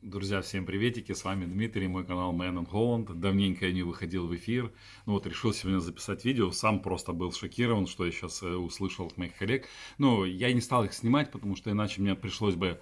Друзья, всем приветики, с вами Дмитрий, мой канал Man in Holland. Давненько я не выходил в эфир, ну вот решил сегодня записать видео, сам просто был шокирован, что я сейчас услышал от моих коллег. Но я не стал их снимать, потому что иначе мне пришлось бы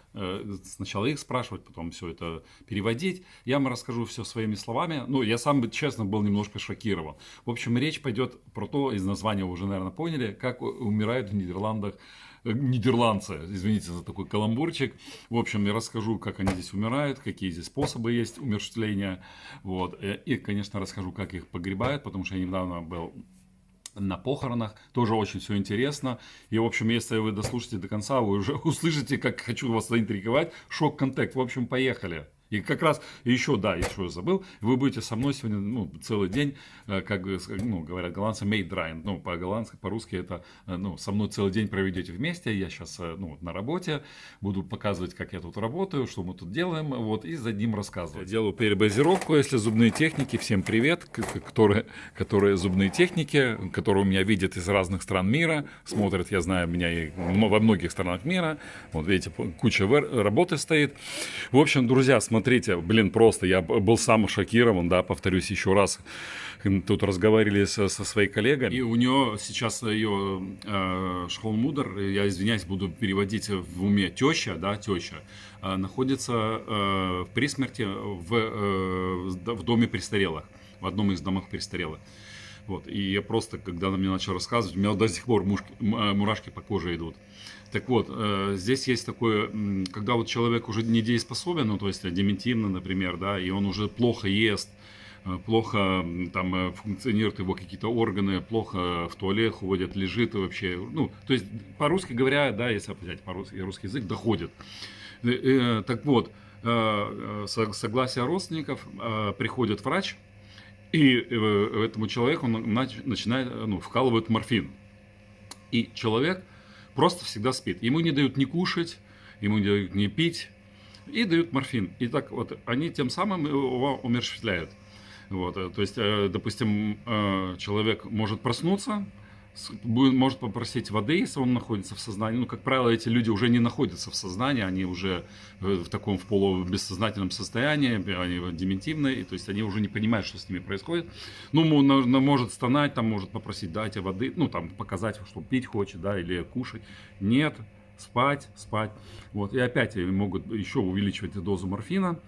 сначала их спрашивать, потом все это переводить. Я вам расскажу все своими словами, ну я сам, честно, был немножко шокирован. В общем, речь пойдет про то, из названия вы уже, наверное, поняли, как умирают в Нидерландах нидерландцы, извините за такой каламбурчик. В общем, я расскажу, как они здесь умирают, какие здесь способы есть умерщвления. Вот. И, конечно, расскажу, как их погребают, потому что я недавно был на похоронах. Тоже очень все интересно. И, в общем, если вы дослушаете до конца, вы уже услышите, как хочу вас заинтриговать. Шок-контент. В общем, поехали. И как раз еще, да, еще забыл, вы будете со мной сегодня, ну, целый день, как ну, говорят голландцы, мейдрайн. Ну, по-голландски, по-русски это, ну, со мной целый день проведете вместе. Я сейчас, ну, на работе, буду показывать, как я тут работаю, что мы тут делаем, вот, и за ним рассказывать. Я делаю перебазировку, если зубные техники, всем привет, которые зубные техники, которые меня видят из разных стран мира, смотрят, я знаю, меня и во многих странах мира. Вот, видите, куча работы стоит. В общем, друзья, смотрите, блин, просто я был сам шокирован, да, повторюсь еще раз. Тут разговаривали со своей коллегой, и у нее сейчас ее шхолмудер, я извиняюсь, буду переводить в уме, теща, да, теща, находится при смерти в доме престарелых, в одном из домов престарелых. Вот. И я просто, когда она мне начала рассказывать, у меня до сих пор мурашки по коже идут. Так вот, здесь есть такое, когда вот человек уже недееспособен, ну, то есть дементивно, например, да, и он уже плохо ест, плохо там функционируют его какие-то органы, плохо в туалет ходит, лежит и вообще, ну, то есть по-русски говоря, да, если взять русский язык, доходит. Так вот, согласие родственников, приходит врач, и этому человеку начинает, ну, вкалывают морфин. И человек просто всегда спит. Ему не дают ни кушать, ему не дают ни пить, и дают морфин. И так вот они тем самым его умерщвляют. Вот, то есть, допустим, человек может проснуться, может попросить воды, если он находится в сознании. Ну, как правило, эти люди уже не находятся в сознании, они уже в таком полубессознательном состоянии, они дементивные, то есть они уже не понимают, что с ними происходит. Ну, может стонать, там, может попросить, дайте воды, ну, там, показать, что пить хочет, да, или кушать. Нет, спать. Вот, и опять могут еще увеличивать дозу морфина.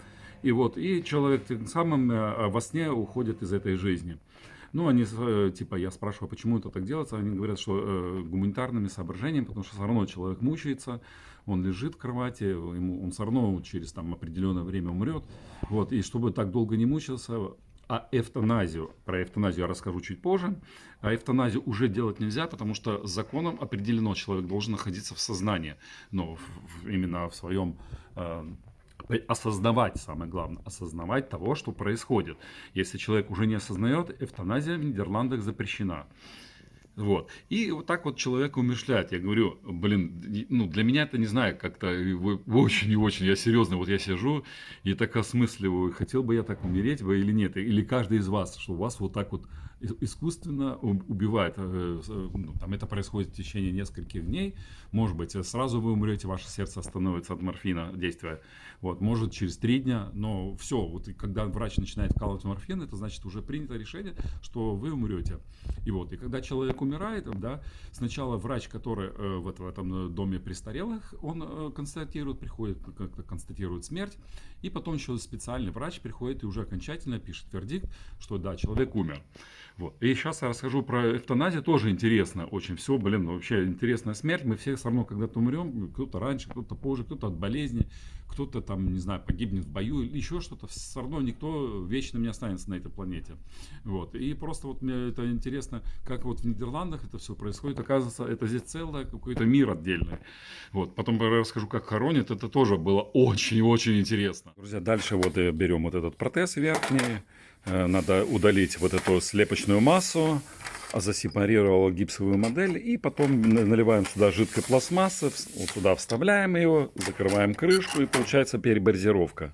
И вот, и человек тем самым во сне уходит из этой жизни. Ну, они, типа, я спрашиваю, почему это так делается, они говорят, что гуманитарными соображениями, потому что все равно человек мучается, он лежит в кровати, он все равно через там определенное время умрет, вот, и чтобы так долго не мучился, про эвтаназию я расскажу чуть позже, а эвтаназию уже делать нельзя, потому что законом определено, человек должен находиться в сознании, но именно в своем осознавать, самое главное, осознавать того, что происходит. Если человек уже не осознает, эвтаназия в Нидерландах запрещена. Вот. И вот так вот человека умерщвляют. Я говорю, блин, ну для меня это, не знаю, как-то очень и очень, я серьезно, вот я сижу и так осмысливаю, хотел бы я так умереть бы или нет, или каждый из вас, что вас вот так вот искусственно убивает. Ну, там это происходит в течение нескольких дней, может быть, сразу вы умрете, ваше сердце остановится от морфина действия, вот, может через 3 дня, но все, вот когда врач начинает вкалывать морфин, это значит уже принято решение, что вы умрете. И вот, и когда человек умирает, да, сначала врач, который в этом доме престарелых, он констатирует, приходит, как-то констатирует смерть, и потом еще специальный врач приходит и уже окончательно пишет вердикт, что да, человек умер. Вот. И сейчас я расскажу про эвтаназию, тоже интересно очень все, блин, вообще интересная смерть, мы все все равно когда-то умрем, кто-то раньше, кто-то позже, кто-то от болезни, кто-то там, не знаю, погибнет в бою или еще что-то, все равно никто вечно не останется на этой планете. Вот. И просто вот мне это интересно, как вот в Нидерландах это все происходит, оказывается, это здесь целый какой-то мир отдельный. Вот. Потом я расскажу, как хоронят, это тоже было очень-очень интересно. Друзья, дальше вот берем вот этот протез верхний, надо удалить вот эту слепочную массу, засепарировал гипсовую модель, и потом наливаем сюда жидкой пластмассы, вот сюда вставляем ее, закрываем крышку, и получается переборзировка.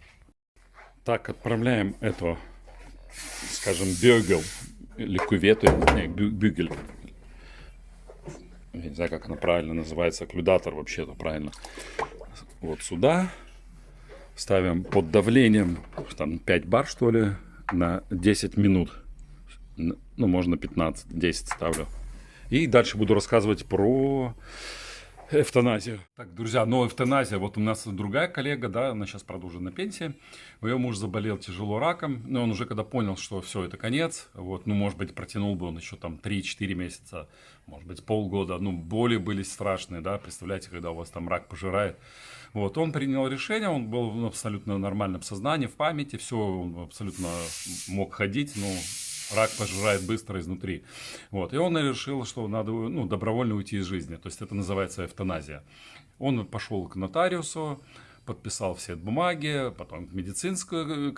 Так, отправляем эту, скажем, бюгел, или кювету, бюгель. Я не знаю, как она правильно называется, окклюдатор вообще-то правильно. Вот сюда. Ставим под давлением, там 5 бар, что ли, на 10 минут. Ну, можно 15, 10 ставлю. И дальше буду рассказывать про эвтаназию. Так, друзья, но эвтаназия. Вот у нас другая коллега, да, она сейчас, правда, уже на пенсии. Ее муж заболел тяжело раком. Но он уже когда понял, что все, это конец. Вот, ну, может быть, протянул бы он еще там 3-4 месяца, может быть, полгода. Ну, боли были страшные, да, представляете, когда у вас там рак пожирает. Вот, он принял решение, он был в абсолютно нормальном сознании, в памяти, все, он абсолютно мог ходить, но рак пожирает быстро изнутри. Вот. И он решил, что надо, ну, добровольно уйти из жизни. То есть это называется эвтаназия. Он пошел к нотариусу, подписал все бумаги, потом медицинское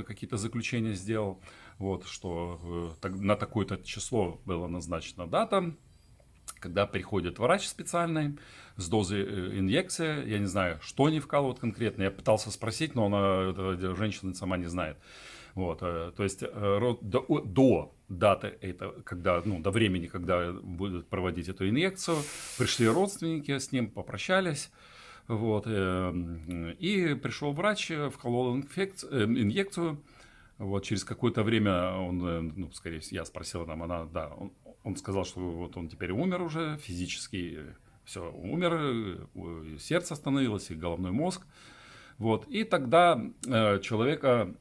какие-то заключения сделал. Вот, что на такое-то число была назначена дата, когда приходит врач специальный с дозой инъекции. Я не знаю, что они вкалывают конкретно. Я пытался спросить, но эта женщина сама не знает. Вот, то есть до даты, когда, ну, до времени, когда будут проводить эту инъекцию, пришли родственники, с ним попрощались. Вот, и пришел врач, вколол инъекцию. Вот, через какое-то время он, ну, скорее всего, я спросил, там, он сказал, что вот он теперь умер уже физически, все, умер, сердце остановилось, и головной мозг. Вот, и тогда человека,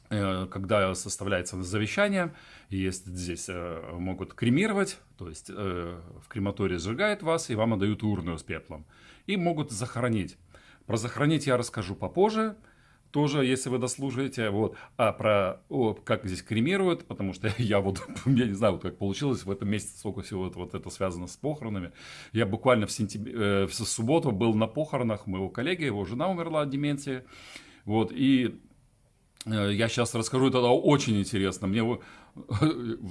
когда составляется завещание, есть здесь могут кремировать, то есть в крематории сжигают вас, и вам отдают урну с пеплом. И могут захоронить. Про захоронить я расскажу попозже, тоже, если вы дослушаете. Вот. А про как здесь кремируют, потому что я не знаю, вот как получилось, в этом месяце сколько всего вот это связано с похоронами. Я буквально в субботу был на похоронах моего коллеги, его жена умерла от деменции. Вот, и я сейчас расскажу, это очень интересно. Мне,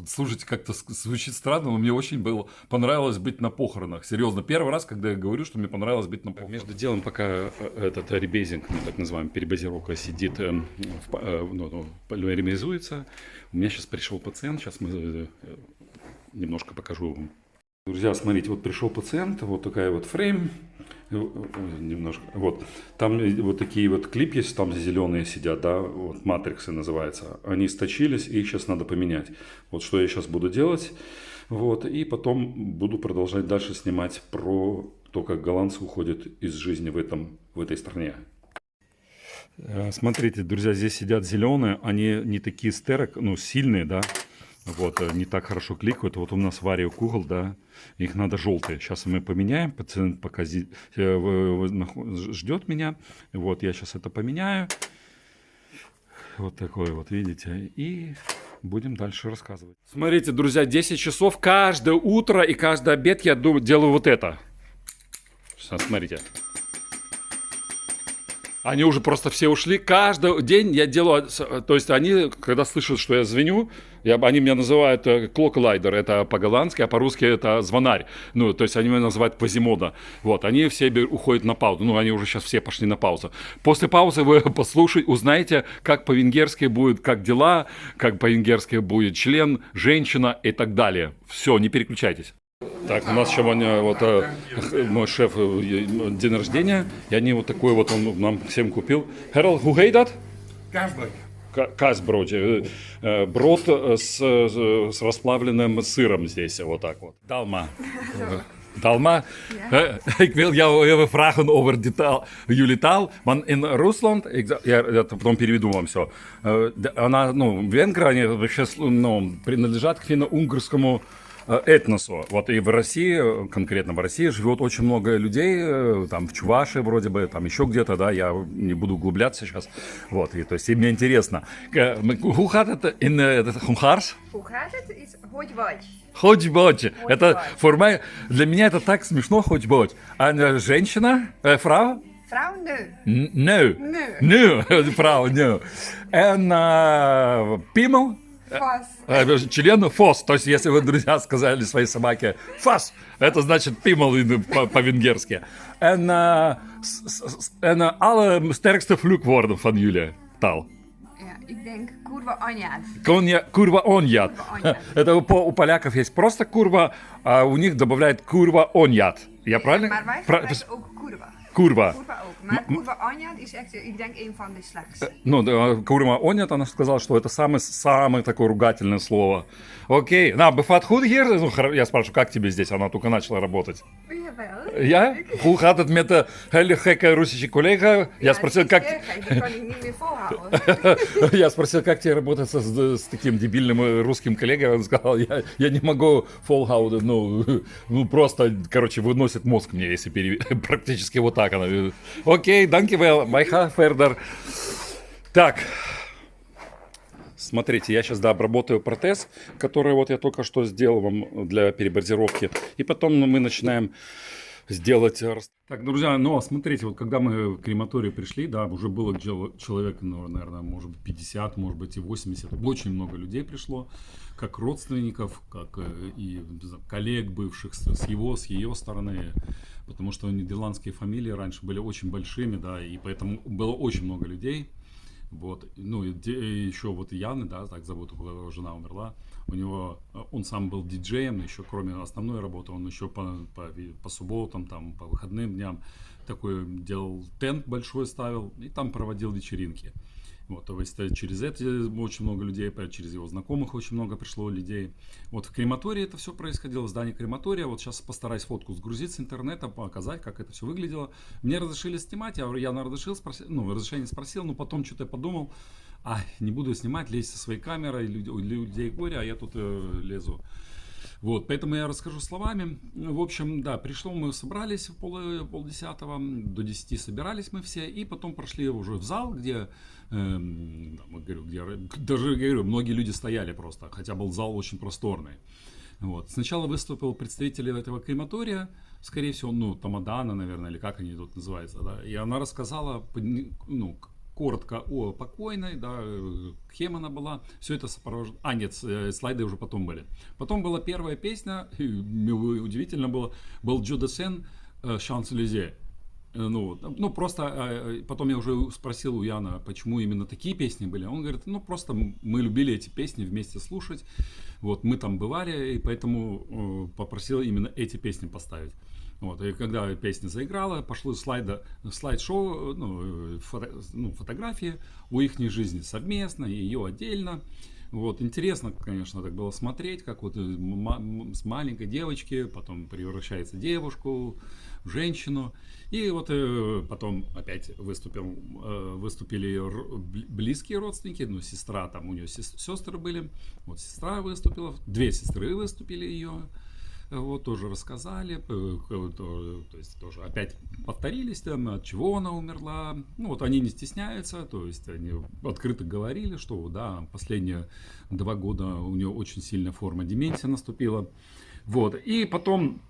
слушайте, как-то звучит странно, но мне очень понравилось быть на похоронах. Серьезно, первый раз, когда я говорю, что мне понравилось быть на похоронах. Между делом, пока этот ребезинг, так называемый, перебазировка сидит, полимеризуется, у меня сейчас пришел пациент, сейчас мы немножко покажу вам. Друзья, смотрите, вот пришел пациент, вот такая вот фрейм, немножко, вот, там вот такие вот клип есть, там зеленые сидят, да, вот матриксы называется, они источились, и их сейчас надо поменять. Вот что я сейчас буду делать, вот, и потом буду продолжать дальше снимать про то, как голландцы уходят из жизни в этой стране. Смотрите, друзья, здесь сидят зеленые, они не такие сильные, да. Вот, не так хорошо кликают. Вот у нас Варио Кугл, да, их надо желтые. Сейчас мы поменяем, пациент пока ждет меня. Вот, я сейчас это поменяю. Вот такое вот, видите. И будем дальше рассказывать. Смотрите, друзья, 10 часов каждое утро и каждый обед я делаю вот это. Сейчас, смотрите. Они уже просто все ушли. Каждый день я делаю... То есть они, когда слышат, что я звоню, они меня называют клоколайдер, это по-голландски, а по-русски это звонарь. Ну, то есть они меня называют Квазимода. Вот, они все уходят на паузу. Ну, они уже сейчас все пошли на паузу. После паузы вы послушаете, узнаете, как по-венгерски будет, как дела, как по-венгерски будет член, женщина и так далее. Все, не переключайтесь. Так, у нас сегодня вот мой шеф день рождения, и они вот такой вот, он нам всем купил. Herald, who hate that? Касброди. Брод с расплавленным сыром здесь, вот так вот. Далма. Dalma, ik wil jou even vragen over jullie taal. Want in Rusland, я потом переведу вам все. Она, венгры, они вообще принадлежат к финно-угорскому этносу. Вот и в России, конкретно в России, живет очень много людей, там в Чувашии вроде бы, там еще где-то, да, я не буду углубляться сейчас. Вот, и то есть и мне интересно. Hoe gaat het in het Hongaars? Hoe gaat het? Is хоть-бать. Хоть-бать. Это для меня это так смешно, хоть-бать. А женщина, фрау? Vrouw, nee. No. No, фрау, no. En пимел? Фас. Член фос. То есть, если вы, друзья, сказали своей собаке фас, это значит пимел по-венгерски. En alle sterkste vloekwoorden van jullie taal. Ja, ik denk kurwa onjat. Курва онят. Это у поляков есть просто курва, а у них добавляют курва онят. Я правильно? Maar wij gebruiken ook kurwa. Курва. Kurwa ook. Maar Kurva Anja is echt, ik denk, een van de slechtste. Ну, да, Курма Онят, она сказала, что это самое такое ругательное слово. Окей. На, Бефат Худгер, ну, я спрашиваю, как тебе здесь? Она только начала работать. Jawel. Я? Hoe gaat het met de hele gekke Russische collega? Я спросил, die как... is erg, dat kan ik niet meer volhouden. Я спросил, как тебе работать с таким дебильным русским коллегой. Он сказал, я не могу фоллхауда, ну просто, короче, выносит мозг мне, если практически вот так она. Окей, danke wel, майха фердер. Так, смотрите, я сейчас, да, обработаю протез, который вот я только что сделал вам для перебазировки. И потом мы начинаем сделать... Так, друзья, ну, смотрите, вот когда мы в крематорий пришли, да, уже было человек, ну, наверное, может быть, 50, может быть, и 80. Очень много людей пришло, как родственников, как и коллег бывших с его, с ее стороны. Потому что нидерландские фамилии раньше были очень большими, да, и поэтому было очень много людей. Вот, ну и еще вот Яны, да, так зовут, его жена умерла. У него, он сам был диджеем, еще кроме основной работы, он еще по субботам, там, по выходным дням такой делал тент большой, ставил и там проводил вечеринки. Вот, то есть через это очень много людей, через его знакомых очень много пришло людей. Вот в крематории это все происходило, в здании крематория. Вот сейчас постараюсь фотку сгрузить с интернета, показать, как это все выглядело. Мне разрешили снимать, я разрешил, разрешение спросил, но потом что-то я подумал, не буду снимать, лезть со своей камерой, людей горе, а я тут лезу. Вот, поэтому я расскажу словами. В общем, да, мы собрались в полдесятого, до 10 собирались мы все, и потом прошли уже в зал, где, говорю, многие люди стояли просто, хотя был зал очень просторный. Вот. Сначала выступил представитель этого крематория, скорее всего, ну, Тамадана, наверное, или как они тут называются, да, и она рассказала, ну, коротко о покойной, да, кем она была, все это сопровождало. Нет, слайды уже потом были. Потом была первая песня, удивительно было, был Джо Дассен «Шанс-Элизе». Ну, просто потом я уже спросил у Яна, почему именно такие песни были. Он говорит, ну, просто мы любили эти песни вместе слушать. Вот, мы там бывали, и поэтому попросил именно эти песни поставить. Вот, и когда песня заиграла, пошло слайд-шоу, фотографии о их жизни совместно, и ее отдельно. Вот, интересно, конечно, так было смотреть, как вот с маленькой девочки потом превращается в девушку, в женщину. И вот потом опять выступили ее близкие родственники, ну, сестра, там у нее сестры были, вот сестра выступила, две сестры выступили ее. Вот, тоже рассказали, то есть тоже опять повторились там, от чего она умерла. Ну, вот они не стесняются, то есть они открыто говорили, что да, последние 2 года у нее очень сильная форма деменции наступила. Вот, и потом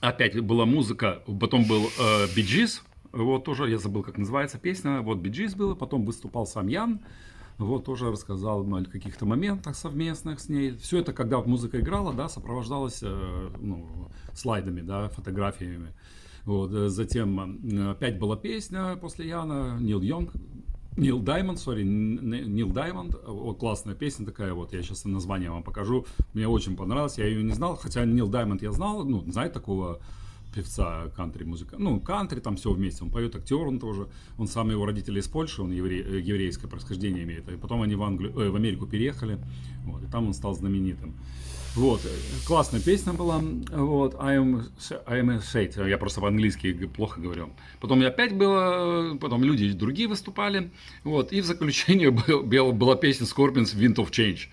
опять была музыка, потом был Bee Gees, вот тоже, я забыл, как называется песня, вот Bee Gees было, потом выступал сам Ян. Вот, тоже рассказал о каких-то моментах совместных с ней. Все это, когда музыка играла, да, сопровождалось слайдами, да, фотографиями. Вот, затем опять была песня после Яна, Нил Даймонд. Вот классная песня такая, вот я сейчас название вам покажу. Мне очень понравилось, я ее не знал, хотя Нил Даймонд я знал, ну, знаю такого певца кантри-музыка, ну, кантри, там все вместе, он поет, актер он тоже, он сам, его родители из Польши, он еврейское происхождение имеет, и потом они в Америку переехали, вот, и там он стал знаменитым. Вот, классная песня была, вот, I am a shade, я просто по-английски плохо говорю. Потом опять было, потом люди другие выступали, вот, и в заключение была песня Scorpions Wind of Change.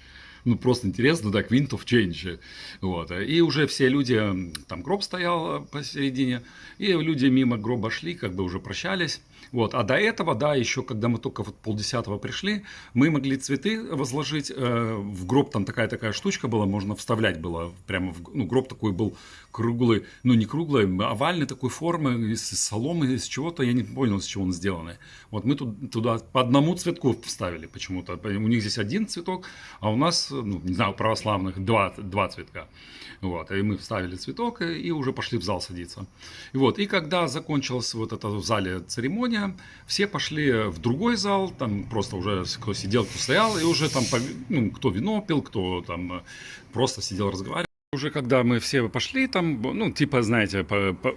Ну, просто интересно, так, Wind of Change. Вот. И уже все люди, там гроб стоял посередине, и люди мимо гроба шли, как бы уже прощались. Вот. А до этого, да, еще когда мы только вот 9:30 пришли, мы могли цветы возложить в гроб, там такая штучка была, можно вставлять было прямо в, ну, гроб такой был круглый, ну не круглый, овальной такой формы, из соломы, из чего-то, я не понял, из чего он сделанный. Вот мы туда по одному цветку вставили почему-то. У них здесь 1 цветок, а у нас, ну, не знаю, у православных 2 цветка. Вот, и мы вставили цветок и уже пошли в зал садиться. И вот, и когда закончилась вот эта в зале церемония, все пошли в другой зал, там просто уже кто сидел, кто стоял, и уже там, ну, кто вино пил, кто там просто сидел, разговаривал. Уже когда мы все пошли там, ну, типа, знаете,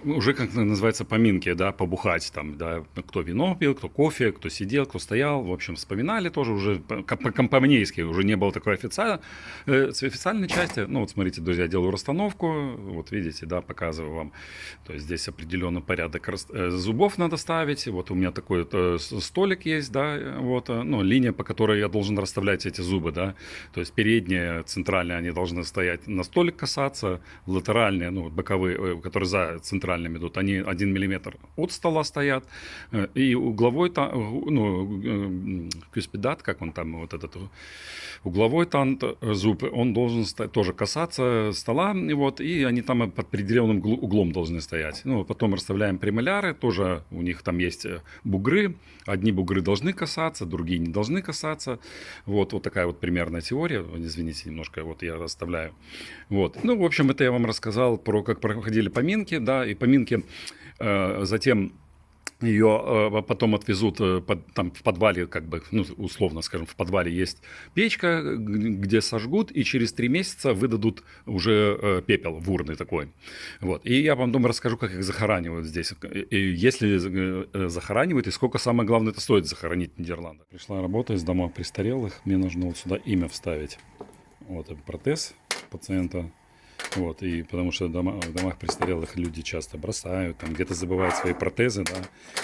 уже, как называется, поминки, да, побухать там, да, кто вино пил, кто кофе, кто сидел, кто стоял, в общем, вспоминали тоже уже по-компанейски, уже не было такой официальной части. Ну, вот смотрите, друзья, делаю расстановку, вот видите, да, показываю вам, то есть здесь определенный порядок зубов надо ставить, вот у меня такой вот столик есть, да, вот, ну, линия, по которой я должен расставлять эти зубы, да, то есть передние, центральные, они должны стоять на столик касаться, латеральные, ну, боковые, которые за центральными идут, они 1 миллиметр от стола стоят, и угловой, ну, кюспидат, как он там, вот этот угловой зуб, он должен тоже касаться стола, и вот, и они там под определенным углом должны стоять. Ну, потом расставляем премоляры, тоже у них там есть бугры, одни бугры должны касаться, другие не должны касаться, вот такая вот примерная теория, извините, немножко вот я расставляю, вот. Ну, в общем, это я вам рассказал про как проходили поминки, да, и поминки затем ее потом отвезут там в подвале, как бы, ну, условно скажем, в подвале есть печка, где сожгут, и через 3 месяца выдадут уже пепел в урны такой. Вот. И я вам потом расскажу, как их захоранивают здесь. И если захоранивают, и сколько, самое главное, это стоит захоронить в Нидерландах. Пришла работа из дома престарелых, мне нужно вот сюда имя вставить. Вот протез пациента. Вот, и потому что в домах престарелых люди часто бросают, там где-то забывают свои протезы, да,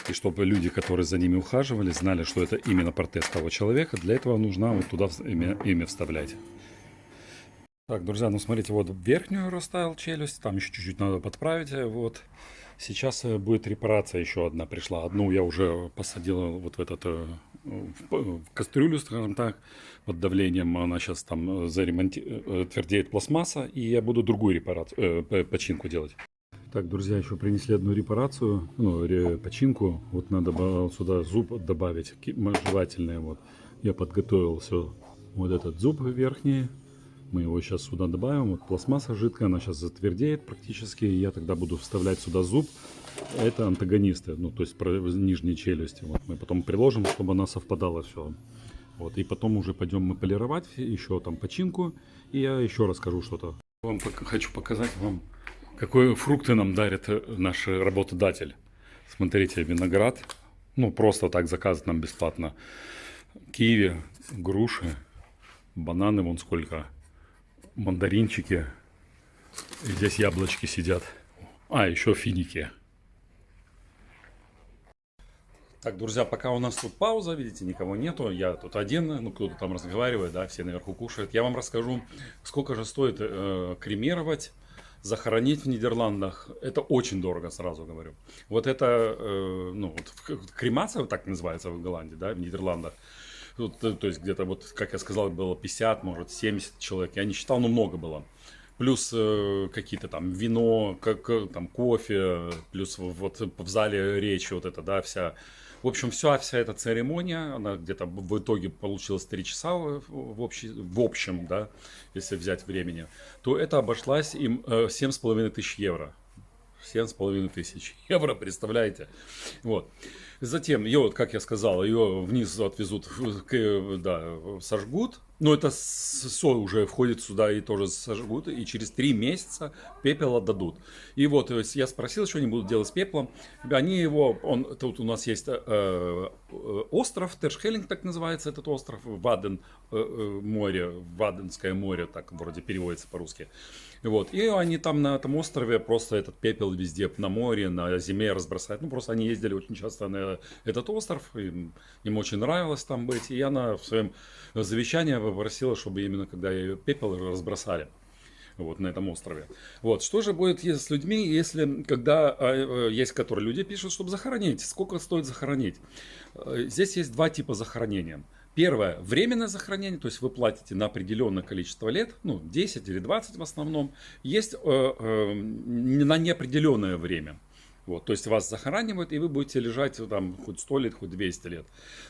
и чтобы люди, которые за ними ухаживали, знали, что это именно протез того человека, для этого нужно вот туда имя вставлять. Так, друзья, ну смотрите, вот верхнюю расставил челюсть, там еще чуть-чуть надо подправить, вот. Сейчас будет репарация еще одна пришла. Одну я уже посадил вот в этот в кастрюлю, скажем так, под давлением. Она сейчас там твердеет пластмасса, и я буду другую починку делать. Так, друзья, еще принесли одну репарацию, ну, починку. Вот надо сюда зуб добавить, жевательный. Вот. Я подготовил все, вот этот зуб верхний. Мы его сейчас сюда добавим. Вот пластмасса жидкая, она сейчас затвердеет практически. И я тогда буду вставлять сюда зуб. Это антагонисты, ну, то есть нижние челюсти. Вот мы потом приложим, чтобы она совпадала все. Вот, и потом уже пойдем мы полировать еще там починку. И я еще расскажу что-то. Хочу показать вам, какие фрукты нам дарит наш работодатель. Смотрите, виноград. Ну, просто так заказывать нам бесплатно. Киви, груши, бананы вон сколько. Мандаринчики. И здесь яблочки сидят. А, еще финики. Так, друзья, пока у нас тут пауза, видите, никого нету, я тут один, ну, кто-то там разговаривает, да, все наверху кушают. Я вам расскажу, сколько же стоит кремировать, захоронить в Нидерландах. Это очень дорого, сразу говорю. Вот это, ну, вот кремация, так называется в Голландии, да, в Нидерландах. То есть где-то, вот, как я сказал, было 50, может, 70 человек. Я не считал, но много было. Плюс какие-то там вино, там кофе, плюс вот в зале речь вот это, да, вся. В общем, вся эта церемония, она где-то в итоге получилась 3 часа в общем, да, если взять времени, то это обошлась им 7,5 тысяч евро. 7,5 тысяч евро, представляете? Вот. Затем ее, вот, как я сказал, ее вниз отвезут, да, сожгут. Но это все уже входит сюда и тоже сожгут. И через 3 месяца пепел отдадут. И вот я спросил, что они будут делать с пеплом. Они его, тут у нас есть остров, Тершхеллинг так называется этот остров, Ваден, море, Ваденское море, так вроде переводится по-русски. Вот. И они там на этом острове просто этот пепел везде на море, на зиме разбросают. Ну, просто они ездили очень часто на этот остров, им очень нравилось там быть. И она в своем завещании попросила, чтобы именно когда ее пепел разбросали вот на этом острове. Вот. Что же будет с людьми, если когда есть, которые люди пишут, чтобы захоронить? Сколько стоит захоронить? Здесь есть 2 типа захоронения. Первое, временное захоронение, то есть вы платите на определенное количество лет, ну, 10 или 20 в основном. Есть на неопределенное время. Вот, то есть вас захоранивают, и вы будете лежать там хоть 100 лет, хоть 200 лет.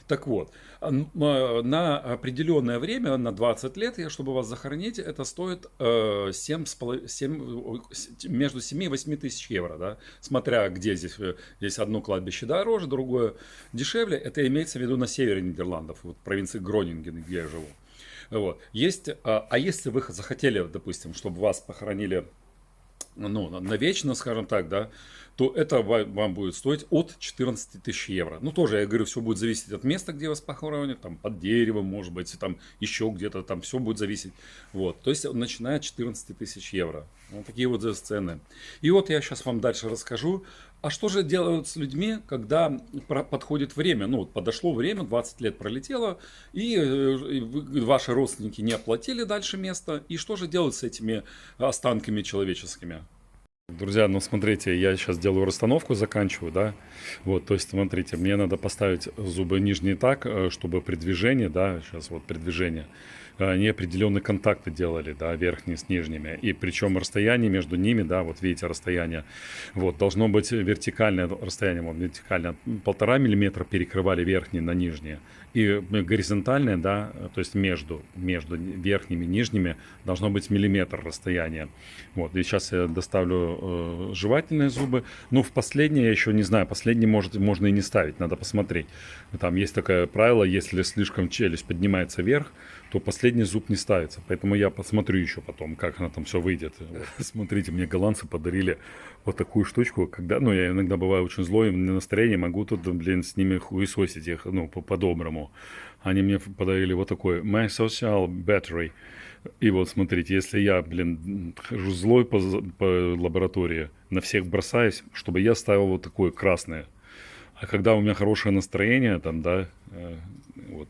Так вот, на определенное время, на 20 лет, чтобы вас захоронить, это стоит между 7 и 8 тысяч евро, да? Смотря где здесь. Здесь одно кладбище дороже, другое дешевле. Это имеется в виду на севере Нидерландов, вот в провинции Гронинген, где я живу. Вот. А если вы захотели, допустим, чтобы вас похоронили, ну, навечно, скажем так, да, то это вам будет стоить от 14 тысяч евро. Ну, тоже, я говорю, все будет зависеть от места, где вас похоронят, там, под деревом, может быть, там, еще где-то, там, все будет зависеть. Вот, то есть, начиная от 14 тысяч евро. Вот такие вот здесь цены. И вот я сейчас вам дальше расскажу, а что же делают с людьми, когда подходит время? Ну, вот подошло время, 20 лет пролетело, и ваши родственники не оплатили дальше место. И что же делать с этими останками человеческими? Друзья, ну смотрите, я сейчас делаю расстановку, заканчиваю, да, вот, то есть, смотрите, мне надо поставить зубы нижние так, чтобы при движении, да, сейчас вот при движении, они определенные контакты делали, да, верхние с нижними, и причем расстояние между ними, да, вот видите расстояние, вот, должно быть вертикальное расстояние, вот, вертикальное, 1,5 миллиметра перекрывали верхние на нижние, и горизонтальное, да, то есть между верхними и нижними должно быть миллиметр расстояния, вот, и сейчас я доставлю жевательные зубы, но в последнее я еще не знаю, последний можно и не ставить, надо посмотреть, там есть такое правило, если слишком челюсть поднимается вверх, то последний зуб не ставится. Поэтому я посмотрю еще потом, как она там все выйдет. Вот. Смотрите, мне голландцы подарили вот такую штучку, когда, ну, я иногда бываю очень злой, на настроении, могу тут, блин, с ними хуесосить их, ну, по-доброму. Они мне подарили вот такой My Social Battery. И вот смотрите, если я, блин, хожу злой по лаборатории, на всех бросаюсь, чтобы я ставил вот такое красное. А когда у меня хорошее настроение, там, да, вот,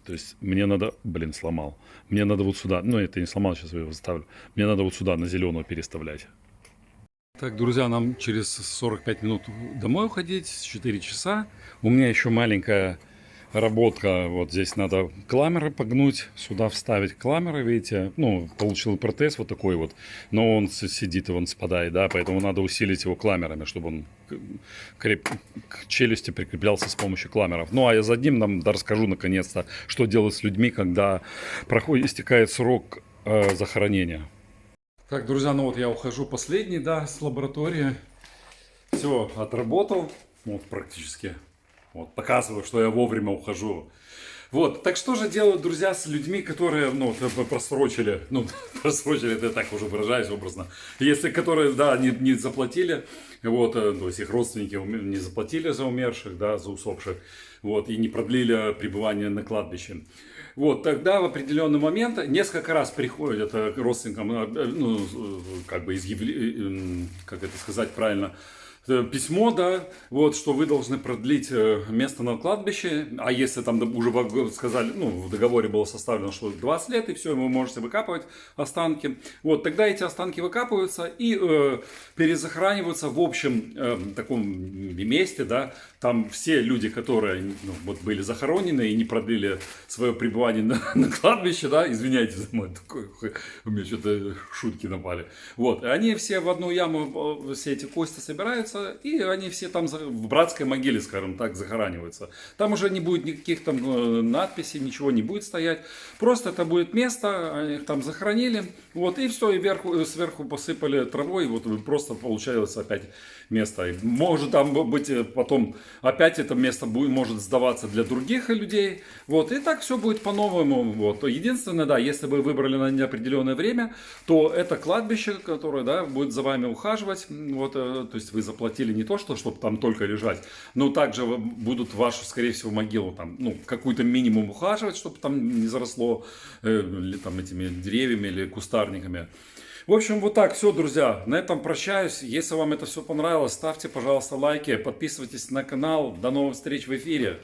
то есть мне надо, блин, сломал. Мне надо вот сюда, ну это не сломал, сейчас я его заставлю. Мне надо вот сюда на зеленую переставлять. Так, друзья, нам через 45 минут домой уходить, 4 часа. У меня еще маленькая работка. Вот здесь надо кламеры погнуть, сюда вставить кламеры, видите. Ну, получил протез вот такой вот, но он сидит и он спадает, да, поэтому надо усилить его кламерами, чтобы он к челюсти прикреплялся с помощью кламеров. Ну, а я за одним нам расскажу наконец-то, что делать с людьми, когда истекает срок захоронения. Так, друзья, ну вот я ухожу последний, да, с лаборатории. Все, отработал, вот практически. Вот, показываю, что я вовремя ухожу. Вот, так что же делают, друзья, с людьми, которые, ну, просрочили, это я так уже выражаюсь образно, если которые, да, не заплатили, вот, то есть их родственники не заплатили за умерших, да, за усопших, вот, и не продлили пребывание на кладбище. Вот, тогда в определенный момент несколько раз приходят к родственникам, ну, как бы как это сказать правильно, письмо, да, вот, что вы должны продлить место на кладбище, а если там уже сказали, ну, в договоре было составлено, что 20 лет, и все, вы можете выкапывать останки, вот, тогда эти останки выкапываются и перезахораниваются в общем таком месте, да, там все люди, которые, ну, вот, были захоронены и не продлили свое пребывание на кладбище, да, извиняйте за мой такой, у меня что-то шутки напали, вот, они все в одну яму, все эти кости собираются, и они все там в братской могиле, скажем так, захораниваются. Там уже не будет никаких там надписей, ничего не будет стоять. Просто это будет место, они их там захоронили, вот, и все, и сверху посыпали травой, вот просто получается опять место. И может там быть потом опять это место может сдаваться для других людей, вот, и так все будет по-новому, вот. Единственное, да, если вы выбрали на неопределенное время, то это кладбище, которое, да, будет за вами ухаживать, вот, то есть вы заплатили не то, чтобы там только лежать, но также будут вашу, скорее всего, могилу там, ну, какой-то минимум ухаживать, чтобы там не заросло там этими деревьями или кустарниками. В общем, вот так, все, друзья, на этом прощаюсь. Если вам это все понравилось, ставьте, пожалуйста, лайки, подписывайтесь на канал. До новых встреч в эфире.